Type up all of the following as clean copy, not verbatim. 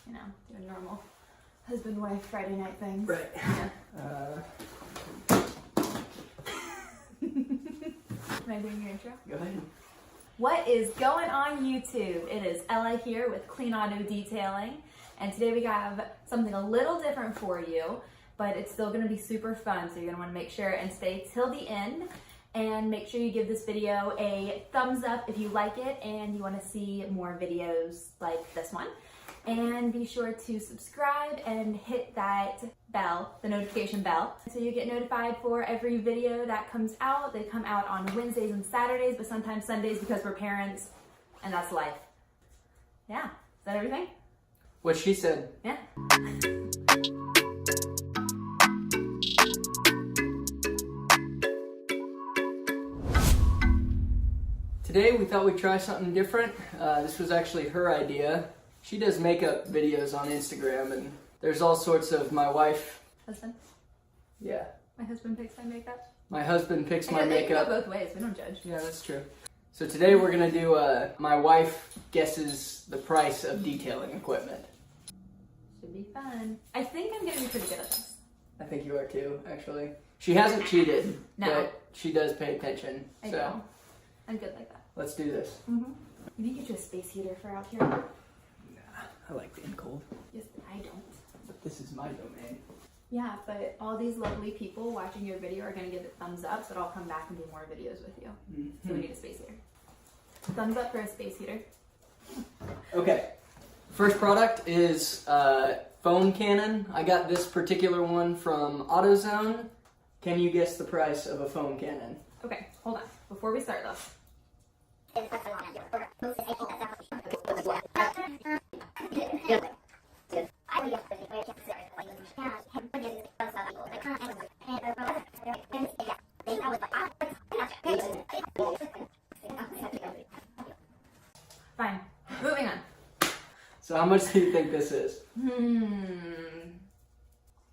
you know, doing normal husband-wife Friday night things. Right. Yeah. Am I doing your intro? Go ahead. What is going on YouTube? It is Ella here with Clean Auto Detailing, and today we have something a little different for you, but it's still going to be super fun, so you're going to want to make sure and stay till the end, and make sure you give this video a thumbs up if you like it and you want to see more videos like this one. And be sure to subscribe and hit that bell, the notification bell, so you get notified for every video that comes out. They come out on Wednesdays and Saturdays, but sometimes Sundays because we're parents, and that's life. Yeah, is that everything? What she said. Yeah. Today we thought we'd try something different. This was actually her idea. She does makeup videos on Instagram, and there's all sorts of my wife. Husband? Yeah. My husband picks my makeup. My husband picks my It makeup. can go both ways, we don't judge. Yeah, that's true. So today we're gonna do my wife guesses the price of detailing equipment. Should be fun. I think I'm gonna be pretty good at this. I think you are too, actually. She hasn't cheated, No. but she does pay attention. I So know. I'm good like that. let's do this. Mm-hmm. You need to get you a space heater for out here. I like being cold. Yes, I don't. But this is my domain. Yeah, but all these lovely people watching your video are gonna give it thumbs up, so I'll come back and do more videos with you. So we need a space heater. Thumbs up for a space heater. Okay. First product is foam cannon. I got this particular one from AutoZone. Can you guess the price of a foam cannon? Okay, hold on. Before we start though. Fine. Moving on. So how much do you think this is? From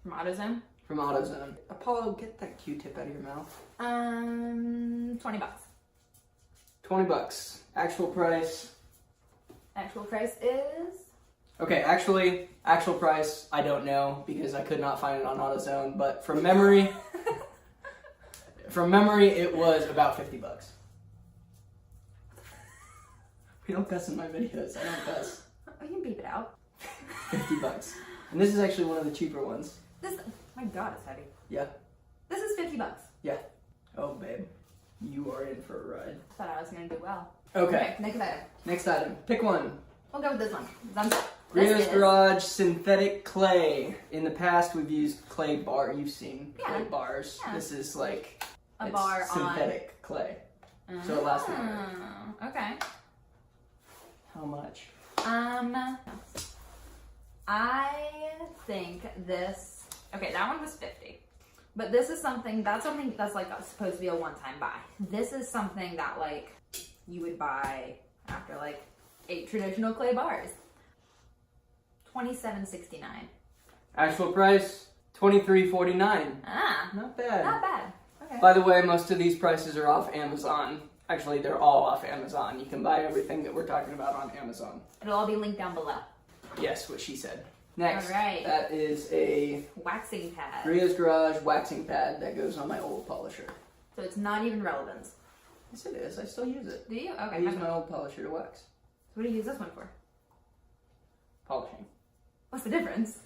AutoZone? From AutoZone. Apollo, get that Q-tip out of your mouth. $20. 20 bucks. Actual price. Actual price is? Okay, actual price, I don't know because I could not find it on AutoZone, but from memory, it was about 50 bucks. We don't cuss in my videos, I don't cuss. We can beep it out. 50 bucks. And this is actually one of the cheaper ones. This, my God, it's heavy. Yeah. This is $50. Yeah. Oh, babe. You are in for a ride. Thought I was gonna do well. Okay. Next item. Next item. Pick one. We'll go with this one. Rio's Garage synthetic clay. In the past, we've used clay bar. You've seen clay bars. Yeah. This is like A it's bar synthetic clay. So it lasts longer. Okay. How much? I think this. Okay, that one was 50. But this is something that's like supposed to be a one-time buy. This is something that like you would buy after like 8 traditional clay bars. $27.69. Actual price $23.49. Ah, Not bad. not bad. Okay. By the way, most of these prices are off Amazon. Actually, they're all off Amazon. You can buy everything that we're talking about on Amazon. It'll all be linked down below. Yes, what she said. Next, All right. that is a Waxing pad. Rio's Garage waxing pad that goes on my old polisher. So it's not even relevant. Yes, it is. I still use it. Do you? Okay. I use my old polisher to wax. What do you use this one for? Polishing. What's the difference?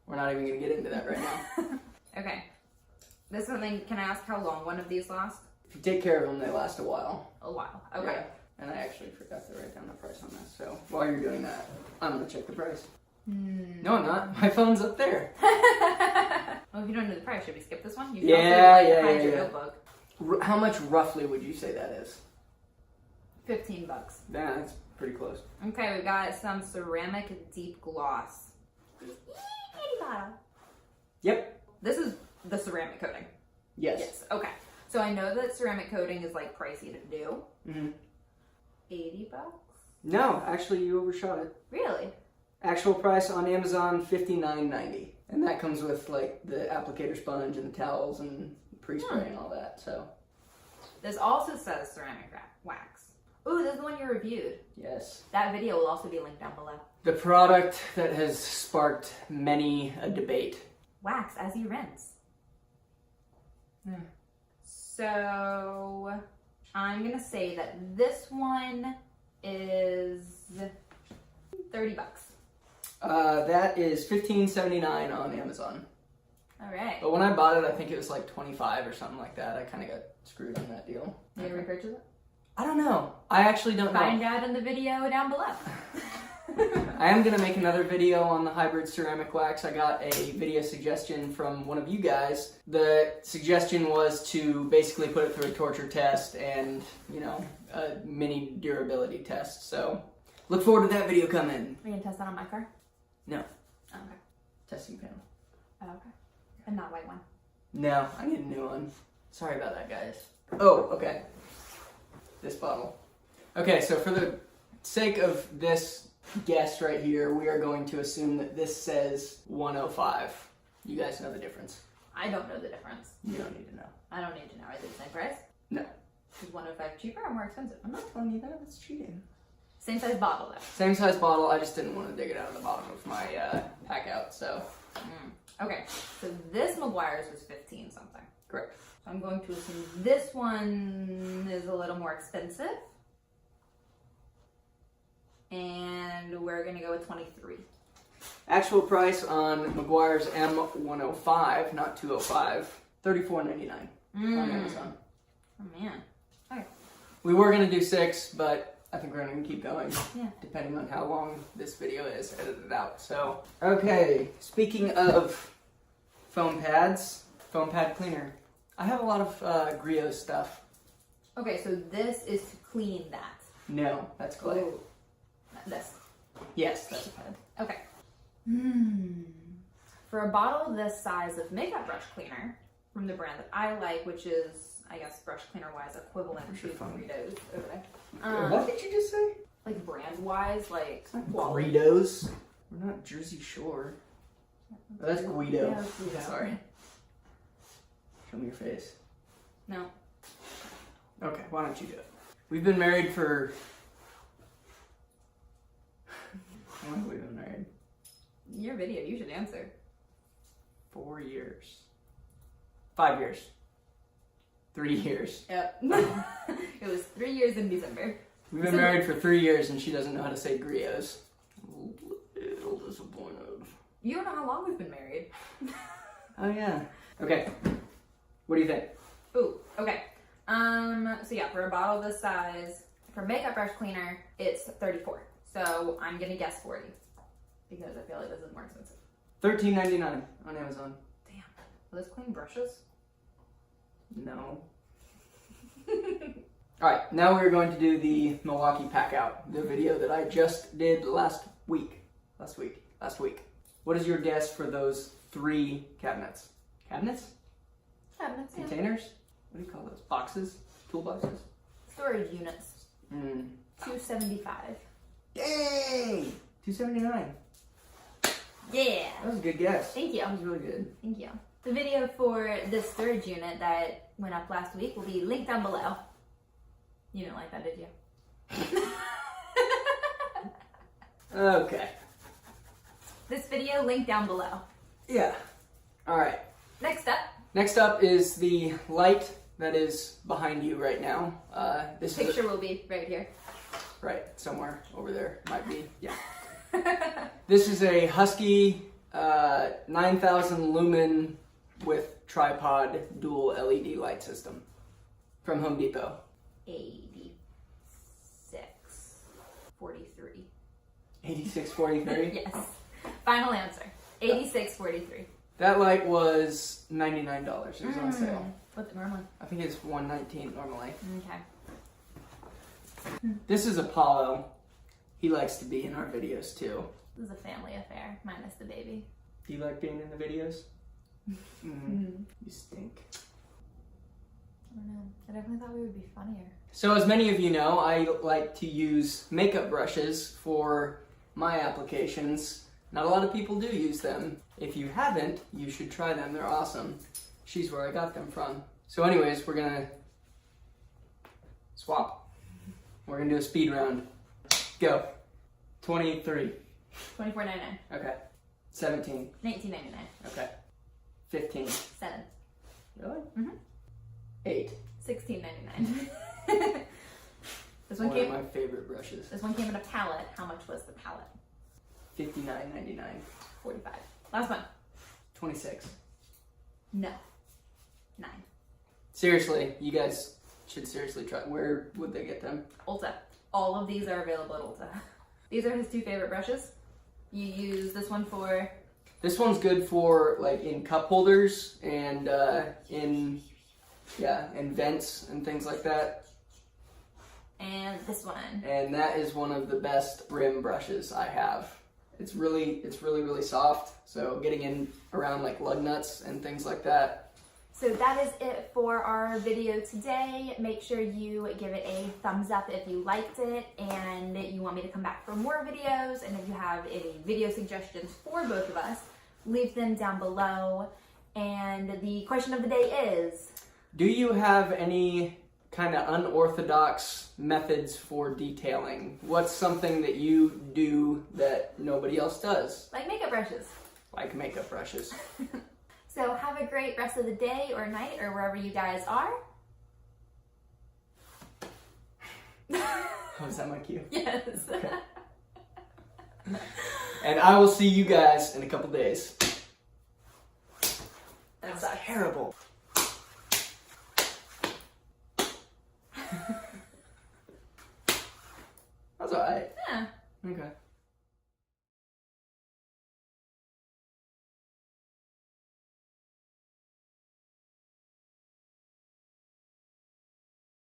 We're not even going to get into that right now. Okay. This one thing, can I ask how long one of these lasts? If you take care of them, they last a while. A while. Okay. Yeah. And I actually forgot to write down the price on this. So while you're doing that, I'm going to check the price. No, I'm not. My phone's up there. Well, if you don't know the price, should we skip this one? You Yeah. hide your notebook. How much roughly would you say that is? $15. Yeah, that's pretty close. Okay, we got some ceramic deep gloss. Yep. This is the ceramic coating. Yes. Okay. So I know that ceramic coating is like pricey to do. Mm-hmm. $80? No, actually, you overshot it. Really? Actual price on Amazon $59.90, and that comes with like the applicator sponge and the towels and pre-spray and all that. So this also says ceramic wax. Ooh, this is the one you reviewed. Yes. That video will also be linked down below. The product that has sparked many a debate. Wax as you rinse. Yeah. So I'm gonna say that this one is $30. That is $15.79 on Amazon. All right. But when I bought it, I think it was like $25 or something like that. I kind of got screwed on that deal. You gonna repurchase it? I don't know. I actually don't know. Find out in the video down below. I am going to make another video on the hybrid ceramic wax. I got a video suggestion from one of you guys. The suggestion was to basically put it through a torture test and, you know, a mini durability test. So look forward to that video coming. Are you gonna test that on my car? No. Oh, okay. Testing panel. Oh, okay. And not white one. No, I need a new one. Sorry about that, guys. Oh, okay. This bottle. Okay, so for the sake of this guess right here, we are going to assume that this says 105. You guys know the difference. I don't know the difference. You don't need to know. I don't need to know. Are they the same price? No. Is 105 cheaper or more expensive? I'm not telling you that. That's cheating. Same size bottle though. Same size bottle. I just didn't want to dig it out of the bottom of my pack out, so. Okay, so this Meguiar's was 15 something. Correct. So I'm going to assume this one is a little more expensive. And we're gonna go with 23. Actual price on Meguiar's M105, not 205, $34.99 on Amazon. Oh man. Okay. We were gonna do 6, but I think we're gonna keep going. Yeah. Depending on how long this video is edited out. So, okay. Speaking of foam pads, foam pad cleaner. I have a lot of Griot stuff. Okay, so this is to clean that. No, that's clay. Ooh. This. Yes, that's a pad. Okay. For a bottle this size of makeup brush cleaner from the brand that I like, which is, I guess, brush cleaner wise equivalent to Doritos over there. What did you just say? Like brand wise, like It's not quality. Doritos. We're not Jersey Shore. Oh, that's Guido. Yeah, that's Guido. Sorry. Show me your face. No. Okay, why don't you do it? We've been married for... How long have we been married? Your video, you should answer. 4 years. 5 years. 3 years. Yep. It was 3 years in December. We've been married for 3 years and she doesn't know how to say griots. I'm a little disappointed. You don't know how long we've been married. Oh yeah. Okay. What do you think? Ooh, okay. So yeah, for a bottle this size, for makeup brush cleaner, it's 34. So I'm gonna guess 40 because I feel like this is more expensive. $13.99 on Amazon. Damn. Will this clean brushes? No. Alright, now we're going to do the Milwaukee Packout, the video that I just did last week. Last week. What is your guess for those 3 cabinets? Cabinets? Cabinets, yeah. Containers? What do you call those? Boxes? Toolboxes? Storage units. $275. Yay! $279. Yeah. That was a good guess. Thank you. That was really good. Thank you. The video for this storage unit that went up last week will be linked down below. You didn't like that, did you? Okay. This video linked down below. Yeah. Alright. Next up, is the light that is behind you right now. This picture will be right here. Right, somewhere over there. Might be. Yeah. This is a Husky 9,000 lumen with tripod dual LED light system from Home Depot. 8643. 8643? Yes. Final answer. 8643. That light was $99. It was on sale. What's it normally? I think it's $119 normally. Okay. This is Apollo. He likes to be in our videos too. This is a family affair, minus the baby. Do you like being in the videos? You stink. I don't know. I definitely thought we would be funnier. So as many of you know, I like to use makeup brushes for my applications. Not a lot of people do use them. If you haven't, you should try them. They're awesome. She's where I got them from. So anyways, we're gonna swap. We're gonna do a speed round. Go. 23. $24.99. Okay. 17. $19.99. Okay. 15. 7. Really? Mm-hmm. 8. $16.99. This one One came. of my favorite brushes. This one came in a pallet. How much was the pallet? $59.99. $45. Last one. 26. No. 9. Seriously, you guys should seriously try. Where would they get them? Ulta. All of these are available at Ulta. These are his 2 favorite brushes. You use this one for. This one's good for like in cup holders and in vents and things like that. And this one. And that is one of the best brim brushes I have. It's really soft. So getting in around like lug nuts and things like that. So that is it for our video today. Make sure you give it a thumbs up if you liked it and you want me to come back for more videos. And if you have any video suggestions for both of us, leave them down below. And the question of the day is, do you have any kind of unorthodox methods for detailing? What's something that you do that nobody else does? like makeup brushes. Like makeup brushes. So have a great rest of the day or night or wherever you guys are. Oh, is that my cue? Yes. Okay. And I will see you guys in a couple days. That's terrible. That's alright. Yeah. Okay.